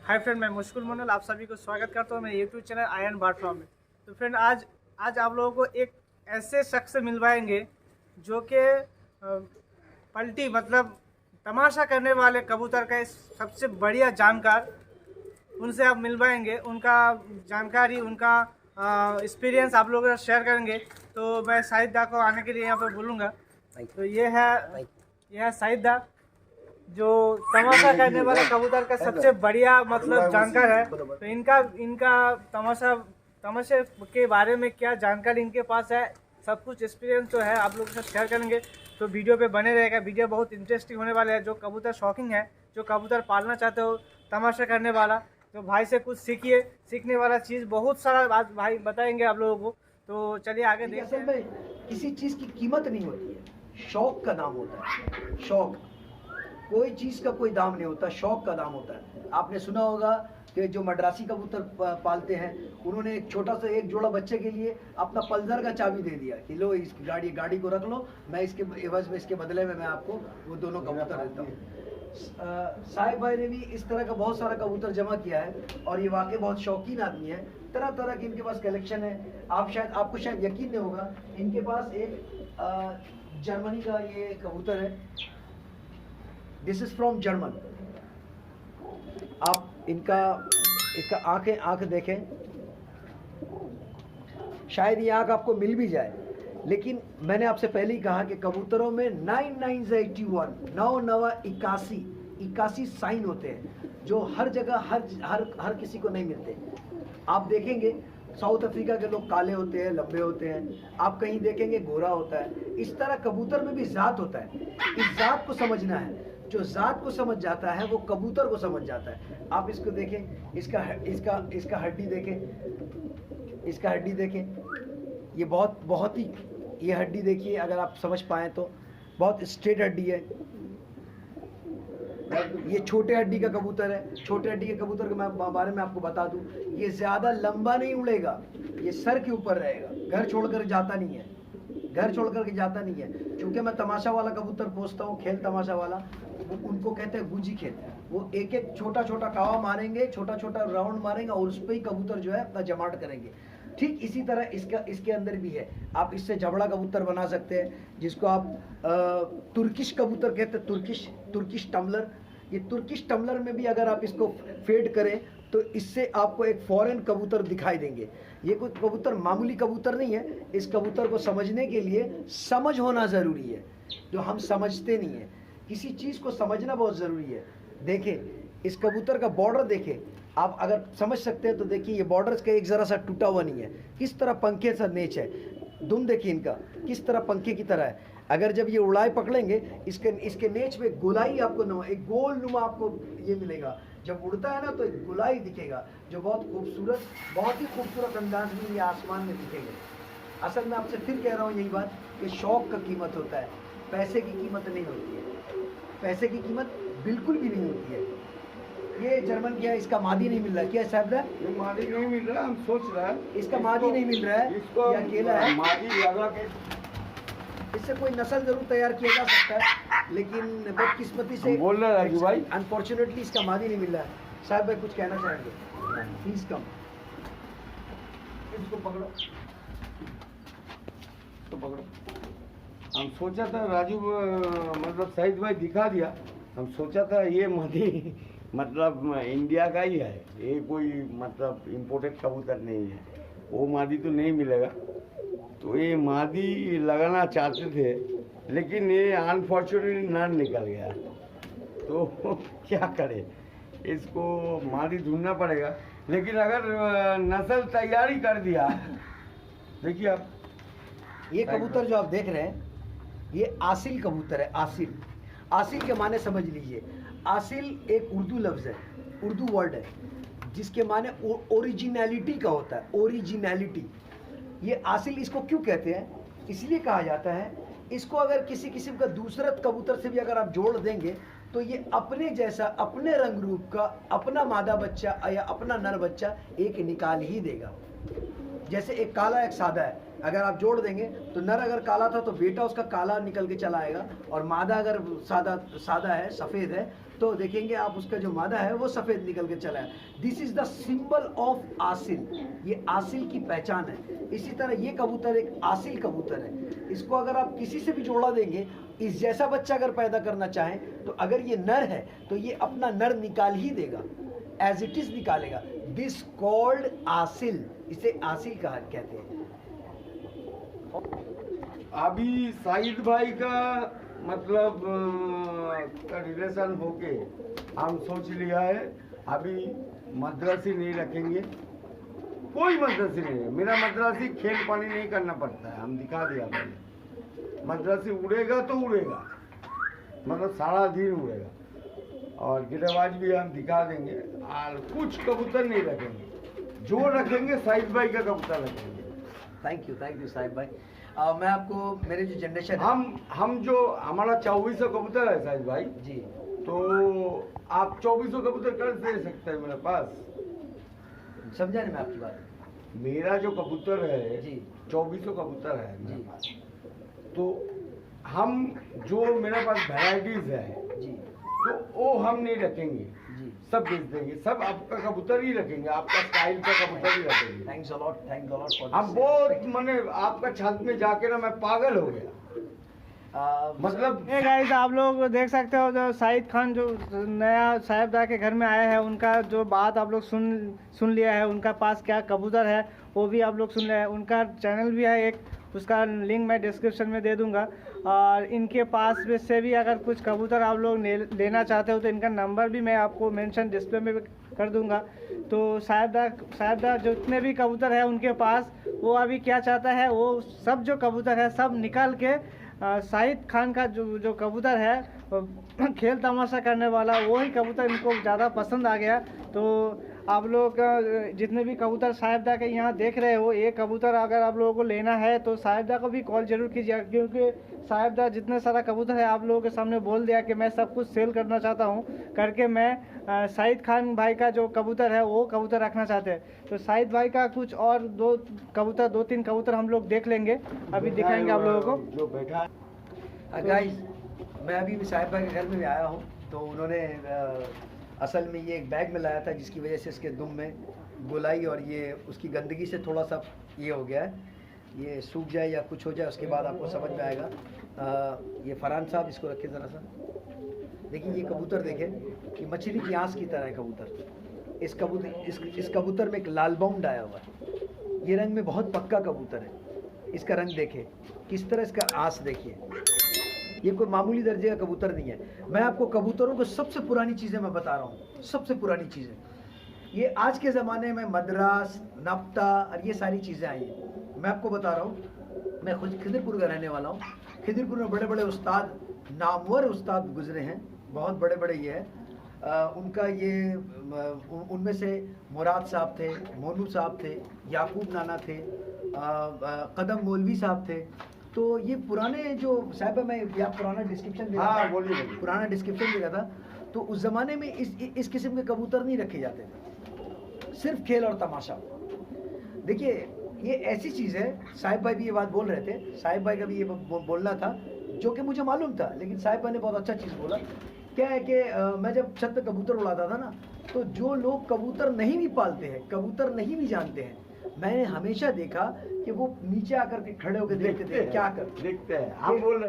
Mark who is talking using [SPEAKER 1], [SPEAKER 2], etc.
[SPEAKER 1] Hi friend, मैं मुश्किल मंडल आप सभी को स्वागत करता हूँ मेरे YouTube channel Ayan bird farm में। तो फ्रेंड आज आप लोगों को एक ऐसे शख्स से मिलवाएंगे जो कि पलटी मतलब तमाशा करने वाले कबूतर का सबसे बढ़िया जानकार, उनसे आप मिलवाएंगे। उनका जानकारी, उनका एक्सपीरियंस आप लोगों के साथ शेयर करेंगे। तो मैं शाहिद दा को आने के लिए यहाँ पर बोलूँगा। तो ये है शाहिद दा, जो तमाशा करने वाला कबूतर का सबसे बढ़िया मतलब जानकार है। तो इनका तमाशे के बारे में क्या जानकारी इनके पास है, सब कुछ एक्सपीरियंस जो है आप लोगों के साथ शेयर करेंगे। तो वीडियो पे बने रहेगा। वीडियो बहुत इंटरेस्टिंग होने वाला है। जो कबूतर शौकीन है, जो कबूतर पालना चाहते हो तमाशा करने वाला, तो भाई से कुछ सीखिए। सीखने वाला चीज़ बहुत सारा बात भाई बताएंगे आप लोगों को। तो चलिए आगे देखते हैं।
[SPEAKER 2] किसी चीज़ की कीमत नहीं होती है, शौक का दाम होता है। शौक, कोई चीज़ का कोई दाम नहीं होता, शौक का दाम होता है। आपने सुना होगा कि जो मद्रासी कबूतर पालते हैं, उन्होंने एक छोटा सा एक जोड़ा बच्चे के लिए अपना पल्सर का चाबी दे दिया कि लो इस गाड़ी को रख लो, मैं इसके एवज में, इसके बदले में मैं आपको वो दोनों कबूतर देता हूँ। साहिब भाई ने भी इस तरह का बहुत सारा कबूतर जमा किया है और ये वाकई बहुत शौकीन आदमी है। तरह तरह की इनके पास कलेक्शन है। आपको शायद यकीन नहीं होगा, इनके पास एक जर्मनी का ये कबूतर है। This is from German. आप इसका आंख देखें, शायद ये आंख आपको मिल भी जाए, लेकिन मैंने आपसे पहले ही कहा कि कबूतरों में 9981 81 साइन होते हैं जो हर जगह हर किसी को नहीं मिलते। आप देखेंगे साउथ अफ्रीका के लोग काले होते हैं, लंबे होते हैं। आप कहीं देखेंगे गोरा होता है। इस तरह कबूतर में भी जात होता है। इस जात को समझना है। जो जात को समझ जाता है वो कबूतर को समझ जाता है। आप इसको देखें, इसका हड्डी देखें, इसका हड्डी देखें। ये बहुत ही, ये हड्डी देखिए, अगर आप समझ पाए तो बहुत स्ट्रेट हड्डी है। ये छोटे हड्डी का कबूतर है। छोटे हड्डी के कबूतर के बारे में आपको बता दूं, ये ज्यादा लंबा नहीं उड़ेगा, ये सर के ऊपर रहेगा। घर छोड़कर जाता नहीं है, घर छोड़ करके जाता नहीं है। क्योंकि मैं तमाशा वाला कबूतर पोसता हूँ, खेल तमाशा वाला, वो उनको कहते हैं गुजी खेल। वो एक एक छोटा छोटा कावा मारेंगे, छोटा छोटा राउंड मारेंगे और उस पर ही कबूतर जो है अपना जमाट करेंगे। ठीक इसी तरह इसके अंदर भी है। आप इससे जबड़ा कबूतर बना सकते हैं, जिसको आप तुर्किश कबूतर कहते हैं, तुर्किश टम्बलर। ये तुर्किश टम्बलर में भी अगर आप इसको फेड करें तो इससे आपको एक फॉरेन कबूतर दिखाई देंगे। ये कोई कबूतर मामूली कबूतर नहीं है। इस कबूतर को समझने के लिए समझ होना ज़रूरी है, जो हम समझते नहीं है। किसी चीज़ को समझना बहुत ज़रूरी है। देखें, इस कबूतर का बॉर्डर देखें। आप अगर समझ सकते हैं तो देखिए, ये बॉर्डर का एक ज़रा सा टूटा हुआ नहीं है। किस तरह पंखे सा नेच है। दुम देखिए इनका, किस तरह पंखे की तरह है। अगर जब ये उड़ाई पकड़ेंगे, इसके नेच पे गोलाई आपको, एक गोल नुमा आपको ये मिलेगा। जब उड़ता है ना तो एक गोलाई दिखेगा, जो बहुत ही खूबसूरत अंदाज में ये आसमान में दिखेगा। असल में आपसे फिर कह रहा हूँ यही बात कि शौक का कीमत होता है, पैसे की कीमत नहीं होती है। पैसे की कीमत बिल्कुल भी नहीं होती है। ये जर्मन क्या है, इसका मादी नहीं मिल रहा क्या साहब?
[SPEAKER 3] ये मादी नहीं मिल रहा, हम सोच रहे हैं
[SPEAKER 2] इसका मादी नहीं मिल रहा है,
[SPEAKER 3] इसको
[SPEAKER 2] ये अकेला है।
[SPEAKER 3] मादी लगा के
[SPEAKER 2] इससे कोई नस्ल जरूर तैयार किया जा सकता है, लेकिन बदकिस्मती से
[SPEAKER 3] बोल रहे राजू भाई,
[SPEAKER 2] अनफॉर्चुनेटली इसका मादी नहीं मिल रहा है। साहब भाई कुछ कहना चाहेंगे? प्लीज कम, इसको पकड़ो,
[SPEAKER 3] तो पकड़ो। हम सोचा था राजू, मतलब शाहिद भाई दिखा दिया। हम सोचा था ये मादी मतलब इंडिया का ही है, ये कोई मतलब इम्पोर्टेड कबूतर नहीं है। वो मादी तो नहीं मिलेगा, तो ये मादी लगाना चाहते थे, लेकिन ये अनफॉर्चुनेटली नर निकल गया। तो क्या करें, इसको मादी ढूंढना पड़ेगा। लेकिन अगर नस्ल तैयारी कर दिया, देखिए आप
[SPEAKER 2] ये कबूतर जो आप देख रहे हैं, ये आसिल कबूतर है। आसिल के माने समझ लीजिए। आसिल एक उर्दू लफ्ज़ है, उर्दू वर्ड है, जिसके माने ओरिजिनलिटी का होता है। ओरिजिनलिटी, ये आसिल इसको क्यों कहते हैं? इसलिए कहा जाता है, इसको अगर किसी किस्म का दूसरा कबूतर से भी अगर आप जोड़ देंगे तो ये अपने जैसा, अपने रंग रूप का अपना मादा बच्चा या अपना नर बच्चा एक निकाल ही देगा। जैसे एक काला एक सादा है, अगर आप जोड़ देंगे तो नर अगर काला था तो बेटा उसका काला निकल के चला आएगा, और मादा अगर सादा है, सफ़ेद है, तो देखेंगे आप उसका जो मादा है वो सफेद निकल के चला है। This is the symbol of आसिल, ये आसिल की पहचान है। इसी तरह ये कबूतर एक आसिल कबूतर है। इसको अगर आप किसी से भी जोड़ा देंगे, इस जैसा बच्चा अगर पैदा करना चाहें तो अगर ये नर है तो ये अपना नर निकाल ही देगा, एज इट इज निकालेगा। दिस कॉल्ड आसिल, इसे आसिल कहा कहते हैं।
[SPEAKER 3] अभी साहिद भाई का मतलब का रिलेशन होके हम सोच लिया है अभी मद्रासी नहीं रखेंगे, कोई मद्रासी नहीं है। मेरा मद्रासी खेल पानी नहीं करना पड़ता है, हम दिखा दिया पहले। मद्रासी उड़ेगा तो उड़ेगा, मतलब सारा दिन उड़ेगा। और गिरेबाज भी हम दिखा देंगे। और कुछ कबूतर नहीं रखेंगे, जो रखेंगे साहिद भाई का कबूतर रखेंगे।
[SPEAKER 2] थैंक यू साहिब भाई। मैं आपको मेरे जो जनरेशन
[SPEAKER 3] हम जो हमारा 2400 कबूतर है साहिद भाई
[SPEAKER 2] जी,
[SPEAKER 3] तो आप 2400 कबूतर कर दे सकते हैं मेरे पास।
[SPEAKER 2] समझा नहीं मैं आपकी बात।
[SPEAKER 3] मेरा जो कबूतर है
[SPEAKER 2] जी
[SPEAKER 3] 2400 कबूतर है मेरे
[SPEAKER 2] जी
[SPEAKER 3] पास। तो हम जो मेरे पास वैरायटीज है
[SPEAKER 2] जी
[SPEAKER 3] तो वो हम नहीं रखेंगे,
[SPEAKER 2] जी।
[SPEAKER 3] सब बेच देंगे। सब आपका कबूतर ही रखेंगे, आपका स्टाइल का कबूतर ही रखेंगे।
[SPEAKER 2] थैंक्स अ लॉट फॉर
[SPEAKER 3] हम बहुत मैंने आपका छत में जाके ना मैं पागल हो गया। मतलब
[SPEAKER 1] ये गाइस आप लोग देख सकते हो जो शाहिद खान जो नया साहिबदा के घर में आए हैं, उनका जो बात आप लोग सुन लिया है। उनका पास क्या कबूतर है वो भी आप लोग सुन रहे हैं। उनका चैनल भी है एक, उसका लिंक मैं डिस्क्रिप्शन में दे दूंगा। और इनके पास में से भी अगर कुछ कबूतर आप लोग लेना चाहते हो तो इनका नंबर भी मैं आपको मेंशन डिस्प्ले में कर दूंगा। तो साहिबदा जितने भी कबूतर है उनके पास, वो अभी क्या चाहता है, वो सब जो कबूतर है सब निकाल के शाहिद खान का जो कबूतर है खेल तमाशा करने वाला, वही कबूतर इनको ज़्यादा पसंद आ गया। तो आप लोग जितने भी कबूतर साहिबदा के यहाँ देख रहे हो, ये कबूतर अगर आप लोगों को लेना है तो साहिबदा को भी कॉल जरूर कीजिए, क्योंकि साहिबदा जितने सारा कबूतर है आप लोगों के सामने बोल दिया कि मैं सब कुछ सेल करना चाहता हूँ करके। मैं शाहिद खान भाई का जो कबूतर है वो कबूतर रखना चाहते हैं। तो शाहिद भाई का कुछ और दो तीन कबूतर हम लोग देख लेंगे, अभी दिखाएंगे आप लोगों को।
[SPEAKER 3] जो बैठा
[SPEAKER 2] गाइस, मैं अभी भी साहिब भाई के घर में भी आया हूँ। तो उन्होंने असल में ये एक बैग में लाया था जिसकी वजह से इसके दुम में गोलाई और ये उसकी गंदगी से थोड़ा सा ये हो गया है। ये सूख जाए या कुछ हो जाए उसके बाद आपको समझ में आएगा। ये फरहान साहब इसको रखे ज़रा सा। देखिए ये कबूतर देखें कि मछली की आँस की तरह है कबूतर। इस कबूतर में एक लाल बाउंड आया हुआ है। ये रंग में बहुत पक्का कबूतर है। इसका रंग देखें किस तरह, इसका आँस देखिए। ये कोई मामूली दर्जे का कबूतर नहीं है। मैं आपको कबूतरों को सबसे पुरानी चीज़ें मैं बता रहा हूँ, सबसे पुरानी चीज़ें। ये आज के ज़माने में मद्रास, नप्ता और ये सारी चीज़ें आई हैं। मैं आपको बता रहा हूँ, मैं खुद खिदिरपुर का रहने वाला हूँ। खिदिरपुर में बड़े बड़े उस्ताद, नामवर उस्ताद गुजरे हैं, बहुत बड़े बड़े ये हैं। उनका ये उनमें से मुराद साहब थे, मोनू साहब थे, याकूब नाना थे, कदम मौलवी साहब थे। तो ये पुराने जो साहब मैं या पुराना डिस्क्रिप्शन दे रहा था,
[SPEAKER 3] बोलिए।
[SPEAKER 2] पुराना डिस्क्रिप्शन दे रहा था। तो उस ज़माने में इस किस्म के कबूतर नहीं रखे जाते थे, सिर्फ खेल और तमाशा। देखिए ये ऐसी चीज़ है, साहिब भाई भी ये बात बोल रहे थे, साहिब भाई का भी ये बोलना था जो कि मुझे मालूम था, लेकिन साहिब भाई ने बहुत अच्छा चीज़ बोला। क्या है कि मैं जब छत पे कबूतर उड़ाता था ना, तो जो लोग कबूतर नहीं भी पालते हैं, कबूतर नहीं भी जानते हैं, मैंने हमेशा देखा कि वो नीचे आकर के खड़े होकर देखते थे क्या कर
[SPEAKER 3] देखते हैं। हम बोल रहे